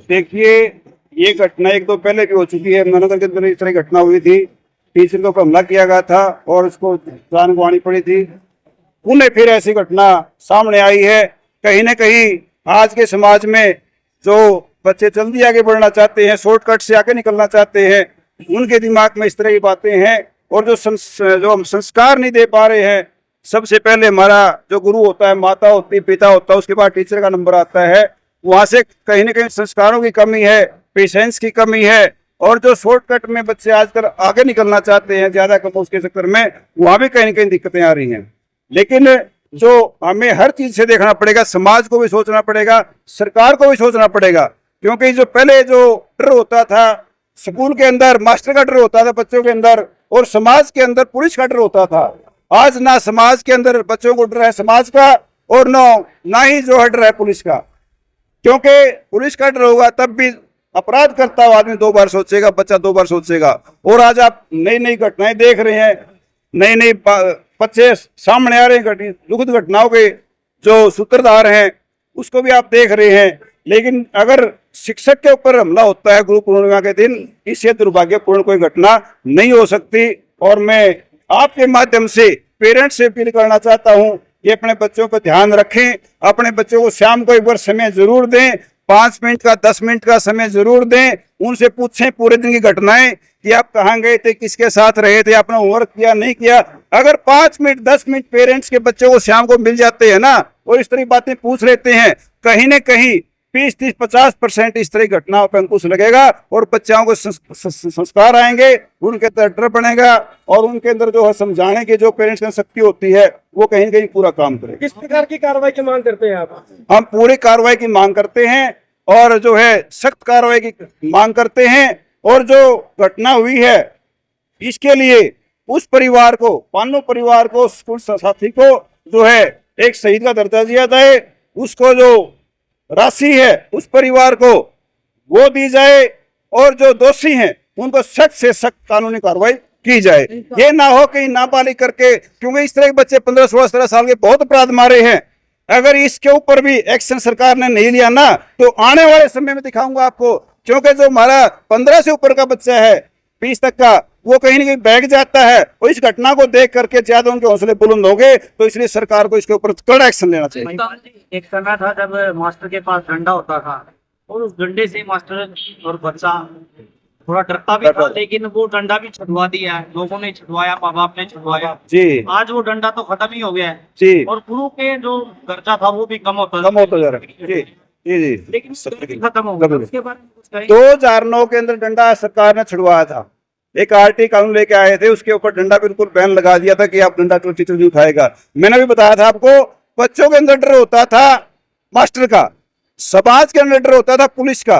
देखिए, ये घटना एक तो पहले भी हो चुकी है। यमुनानगर के अंदर इस तरह की घटना हुई थी, टीचर के ऊपर हमला किया गया था और उसको जान गंवानी पड़ी थी। पुनः फिर ऐसी घटना सामने आई है। कहीं ना कहीं आज के समाज में जो बच्चे जल्दी आगे बढ़ना चाहते हैं, शॉर्टकट से आगे निकलना चाहते हैं, उनके दिमाग में इस तरह की बातें हैं। और जो हम संस्कार नहीं दे पा रहे हैं, सबसे पहले हमारा जो गुरु होता है, माता होती है, पिता होता है, उसके बाद टीचर का नंबर आता है। वहां से कहीं ना कहीं संस्कारों की कमी है, पेशेंस की कमी है। और जो शॉर्टकट में बच्चे आजकल आगे निकलना चाहते हैं ज्यादा कम उसके चक्कर में, वहां भी कहीं ना कहीं दिक्कतें आ रही हैं। लेकिन जो हमें हर चीज से देखना पड़ेगा, समाज को भी सोचना पड़ेगा, सरकार को भी सोचना पड़ेगा। क्योंकि जो पहले जो डर होता था स्कूल के अंदर, मास्टर का डर होता था बच्चों के अंदर, और समाज के अंदर पुलिस का डर होता था। आज ना समाज के अंदर बच्चों को डर है समाज का, और ना ही जो है डर है पुलिस का। क्योंकि पुलिस का डर होगा तब भी अपराध करता हुआ आदमी 2 बार सोचेगा, बच्चा 2 बार सोचेगा। और आज आप नई नई घटनाएं देख रहे हैं, नई नई बच्चे सामने आ रहे हैं, दुखद घटनाओं के जो सूत्रधार हैं उसको भी आप देख रहे हैं। लेकिन अगर शिक्षक के ऊपर हमला होता है गुरु पूर्णिमा के दिन, इससे दुर्भाग्यपूर्ण कोई घटना नहीं हो सकती। और मैं आपके माध्यम से पेरेंट्स से अपील करना चाहता हूं कि अपने बच्चों पर ध्यान रखें, अपने बच्चों को शाम को एक बार समय जरूर दें, 5 मिनट का 10 मिनट का समय जरूर दें। उनसे पूछें पूरे दिन की घटनाएं कि आप कहाँ गए थे, किसके साथ रहे थे, आपने होमवर्क किया नहीं किया। अगर 5 मिनट 10 मिनट पेरेंट्स के बच्चों को शाम को मिल जाते हैं ना, और इस तरह बातें पूछ लेते हैं, कहीं ना कहीं 20-30-50% इस तरह की घटनाओं पर अंकुश लगेगा और बच्चों को संस्कार आएंगे, उनके अंदर डर बनेगा, और उनके अंदर जो है समझाने की जो पेरेंट्स की शक्ति होती है वो कहीं ना कहीं पूरा काम करेगा। किस प्रकार की कार्रवाई की मांग करते हैं आप? हम पूरी कार्रवाई की मांग करते हैं और जो है सख्त कार्रवाई की मांग करते हैं। और जो घटना हुई है इसके लिए उस परिवार को, पानो परिवार को, स्कूल साथी को जो है एक शहीद का दर्जा दिया जाए, उसको जो राशि है उस परिवार को वो दी जाए, और जो दोषी हैं उनको सख्त से सख्त कानूनी कार्रवाई की जाए। ये ना हो कि नाबालिग करके, क्योंकि इस तरह के बच्चे 15-16-17 साल के बहुत अपराध मारे हैं। अगर इसके ऊपर भी एक्शन सरकार ने नहीं लिया ना, तो आने वाले समय में दिखाऊंगा आपको। क्योंकि जो हमारा 15 से ऊपर का बच्चा है, 20 तक का, वो कहीं ना कहीं बैठ जाता है। और इस घटना को देख करके ज्यादा उनके हौसले बुलंद होंगे, तो इसलिए सरकार को इसके ऊपर कड़ा एक्शन लेना चाहिए। एक समय था जब मास्टर के पास डंडा होता था, और उस डंडे से मास्टर और बच्चा थोड़ा डरता भी था, लेकिन वो डंडा भी छुड़वा दिया है, लोगों ने छुड़वाया, माँ बाप ने छुड़वाया जी। आज वो डंडा तो खत्म ही हो गया है जी, और गुरु के जो दर्जा था वो भी कम होता जा रहा है जी जी जी, लेकिन खत्म हो गया। उसके बारे में कुछ कहें? 2009 के अंदर डंडा सरकार ने छुड़वाया था, एक आरटी कानून लेके आए थे, उसके ऊपर डंडा बिल्कुल बैन लगा दिया था कि आप डंडा तो टीचर नहीं उठाएगा। मैंने भी बताया था आपको, बच्चों के अंदर डर होता था मास्टर का, समाज के अंदर डर होता था पुलिस का,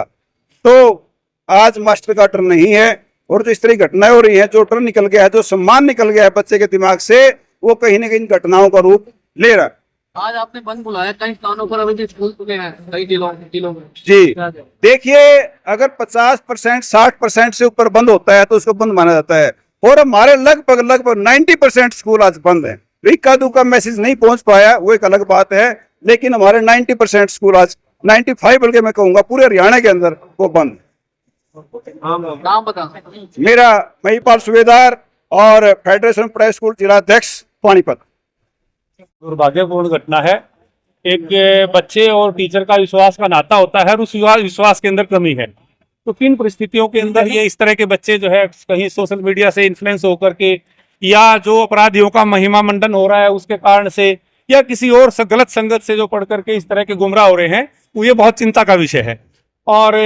तो आज मास्टर का डर नहीं है। और जो इस तरह की घटनाएं हो रही हैं, जो डर निकल गया है, जो सम्मान निकल गया है बच्चे के दिमाग से, वो कहीं ना कहीं घटनाओं का रूप ले रहा है। आज आपने बंद बुलाया, कई स्थानों पर अभी भी स्कूल खुले हैं, कई जिलों में जी। देखिए, अगर 50% 60% से ऊपर बंद होता है तो उसको बंद माना जाता है, और हमारे लगभग 90% स्कूल आज बंद है। इक्का दुक्का मैसेज नहीं पहुंच पाया, वो एक अलग बात है, लेकिन हमारे 90% स्कूल आज, 95 बल्कि मैं कहूंगा पूरे हरियाणा के अंदर वो बंद। नाम बता। मेरा महिपाल सुबेदार और फेडरेशन प्राइवेट स्कूल जिला अध्यक्ष पानीपत। दुर्भाग्यपूर्ण घटना है। एक बच्चे और टीचर का विश्वास का नाता होता है, और उस विश्वास के अंदर कमी है। तो किन परिस्थितियों के अंदर ये इस तरह के बच्चे जो है कहीं सोशल मीडिया से इन्फ्लुएंस होकर के, या जो अपराधियों का महिमा मंडन हो रहा है उसके कारण से, या किसी और गलत संगत से जो पढ़ करके इस तरह के गुमराह हो रहे हैं, वो ये बहुत चिंता का विषय है। और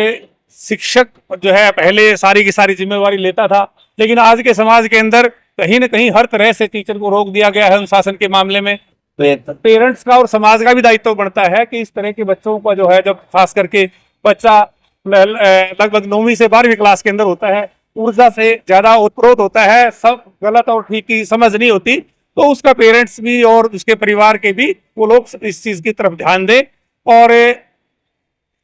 शिक्षक जो है पहले सारी की सारी जिम्मेवारी लेता था, लेकिन आज के समाज के अंदर कहीं ना कहीं हर तरह से टीचर को रोक दिया गया है अनुशासन के मामले में। पेरेंट्स का और समाज का भी दायित्व बनता है कि इस तरह के बच्चों का जो है, जब खास करके बच्चा लगभग 9वीं से 12वीं क्लास के अंदर होता है, ऊर्जा से ज्यादा उत्प्रोत होता है, सब गलत और ठीक की समझ नहीं होती, तो उसका पेरेंट्स भी और उसके परिवार के भी वो लोग इस चीज की तरफ ध्यान दें, और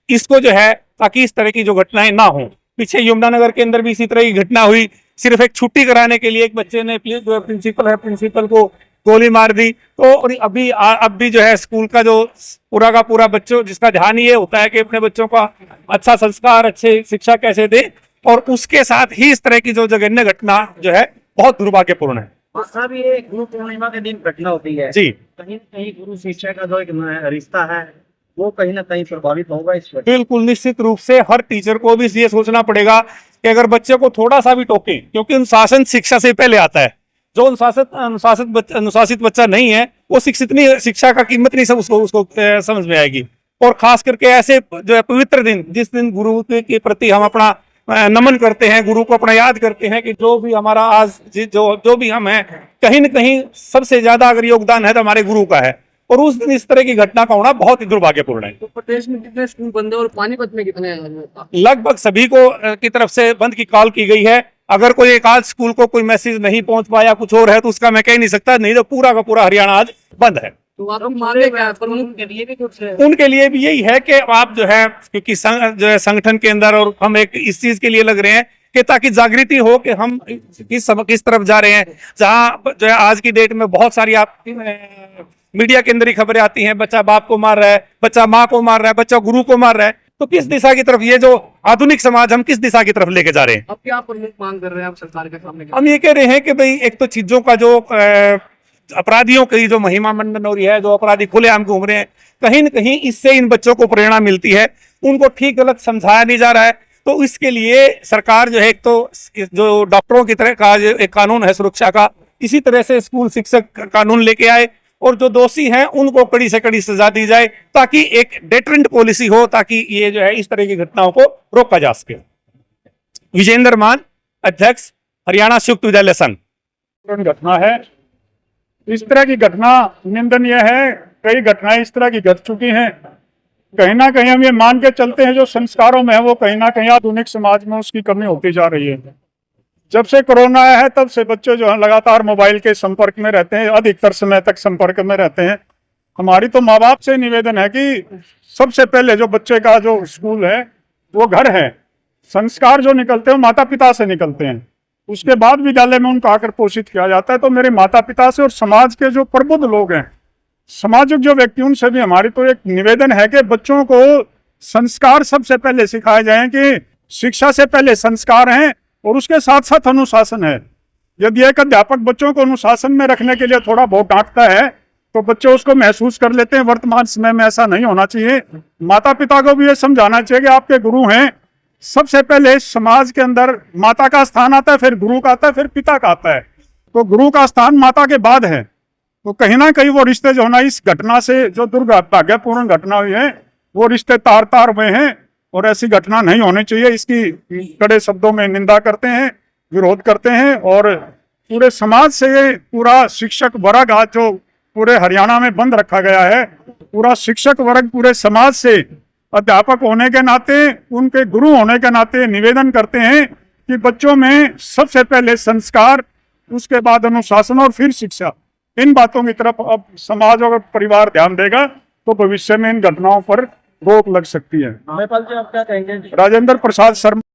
इसको जो है ताकि इस तरह की जो घटनाएं ना हो। पीछे यमुनानगर के अंदर भी इसी तरह की घटना हुई, सिर्फ एक छुट्टी कराने के लिए एक बच्चे ने, जो प्रिंसिपल है, प्रिंसिपल को गोली मार दी। तो और अभी अब भी जो है स्कूल का जो पूरा का पूरा बच्चों जिसका ध्यान ये होता है कि अपने बच्चों का अच्छा संस्कार, अच्छे शिक्षा कैसे दे, और उसके साथ ही इस तरह की जो जघन्य घटना जो है बहुत दुर्भाग्यपूर्ण है। दूसरा भी ये गुरु पूर्णिमा के दिन घटना होती है जी, कहीं न कहीं गुरु शिष्य का जो एक रिश्ता है वो कहीं ना कहीं प्रभावित होगा इस पर। बिल्कुल निश्चित रूप से हर टीचर को भी ये सोचना पड़ेगा कि अगर बच्चे को थोड़ा सा भी टोकें, क्योंकि अनुशासन शिक्षा से पहले आता है। जो अनुशासित बच्चा नहीं है वो शिक्षित नहीं, शिक्षा का कीमत नहीं सब उसको समझ में आएगी। और खास करके ऐसे जो है पवित्र दिन, जिस दिन गुरु के प्रति हम अपना नमन करते हैं, गुरु को अपना याद करते हैं कि जो भी हमारा आज जो भी हम हैं, कहीं न कहीं सबसे ज्यादा अगर योगदान है तो हमारे गुरु का है। और उस दिन इस तरह की घटना का होना बहुत ही दुर्भाग्यपूर्ण है। तो प्रदेश में कितने स्कूल बंद है और पानीपत में कितने हैं? लगभग सभी को की तरफ से बंद की कॉल की गई है। अगर कोई एक आध स्कूल को कोई मैसेज नहीं पहुंच पाया, कुछ और है, तो उसका मैं कह नहीं सकता, नहीं तो पूरा का पूरा हरियाणा आज बंद है। तो आप मांगे क्या है प्रमुख के लिए भी कुछ? उनके लिए भी यही है कि आप जो है, क्योंकि जो है संगठन के अंदर, और हम एक इस चीज के लिए लग रहे हैं कि ताकि जागृति हो कि हम किस तरफ जा रहे हैं। जहां जो है आज की डेट में बहुत सारी आप मीडिया के अंदर ही खबरें आती हैं, बच्चा बाप को मार रहा है, बच्चा माँ को मार रहा है, बच्चा गुरु को मार रहा है। तो किस दिशा की तरफ, ये जो आधुनिक समाज, हम किस दिशा की तरफ लेके जा रहे हैं? अब क्या प्रमुख मांग कर रहे हैं आप सरकार के सामने? हम ये कह रहे हैं कि भाई एक तो चीजों का जो अपराधियों की जो महिमा मंडन हो रही है, जो अपराधी खुलेआम घूम रहे हैं, कहीं न कहीं इससे इन बच्चों को प्रेरणा मिलती है, उनको ठीक गलत समझाया नहीं जा रहा है। तो इसके लिए सरकार जो है, एक तो जो डॉक्टरों की तरह का जो एक कानून है सुरक्षा का, इसी तरह से स्कूल शिक्षक कानून लेके आए, और जो दोषी हैं उनको कड़ी से कड़ी सजा दी जाए, ताकि एक डेटरेंट पॉलिसी हो, ताकि ये जो है इस तरह की घटनाओं को रोका जा सके। विजेंद्र मान, अध्यक्ष, हरियाणा संयुक्त विद्यालय संघ। घटना है, इस तरह की घटना निंदनीय है। कई घटनाएं इस तरह की घट चुकी हैं। कहीं ना कहीं हम ये मान के चलते हैं जो संस्कारों में है वो कहीं ना कहीं आधुनिक समाज में उसकी कमी होती जा रही है। जब से कोरोना आया है तब से बच्चे जो है लगातार मोबाइल के संपर्क में रहते हैं, अधिकतर समय तक संपर्क में रहते हैं। हमारी तो माँ बाप से निवेदन है कि सबसे पहले जो बच्चे का जो स्कूल है वो घर है। संस्कार जो निकलते हैं माता पिता से निकलते हैं, उसके बाद विद्यालय में उनको आकर पोषित किया जाता है। तो मेरे माता पिता से और समाज के जो प्रबुद्ध लोग हैं, सामाजिक जो व्यक्ति, उनसे भी हमारी तो एक निवेदन है कि बच्चों को संस्कार सबसे पहले सिखाए जाएं कि शिक्षा से पहले संस्कार हैं और उसके साथ साथ अनुशासन है। यदि एक अध्यापक बच्चों को अनुशासन में रखने के लिए थोड़ा बहुत डांटता है तो बच्चे उसको महसूस कर लेते हैं। वर्तमान समय में ऐसा नहीं होना चाहिए। माता पिता को भी ये समझाना चाहिए कि आपके गुरु हैं। सबसे पहले समाज के अंदर माता का स्थान आता है, फिर गुरु का आता है, फिर पिता का आता है। तो गुरु का स्थान माता के बाद है। तो कहीं ना कहीं वो रिश्ते जो ना, इस घटना से जो दुर्भाग्यपूर्ण घटना हुई है, वो रिश्ते तार तार हुए हैं और ऐसी घटना नहीं होनी चाहिए। इसकी कड़े शब्दों में निंदा करते हैं, विरोध करते हैं। और पूरे समाज से ये पूरा शिक्षक वर्ग आज जो पूरे हरियाणा में बंद रखा गया है, पूरा शिक्षक वर्ग पूरे समाज से अध्यापक होने के नाते, उनके गुरु होने के नाते निवेदन करते हैं कि बच्चों में सबसे पहले संस्कार, उसके बाद अनुशासन और फिर शिक्षा। इन बातों की तरफ अब समाज और परिवार ध्यान देगा तो भविष्य में इन घटनाओं पर रोक लग सकती है। नेपाल जी आप क्या कहेंगे? राजेंद्र प्रसाद शर्मा।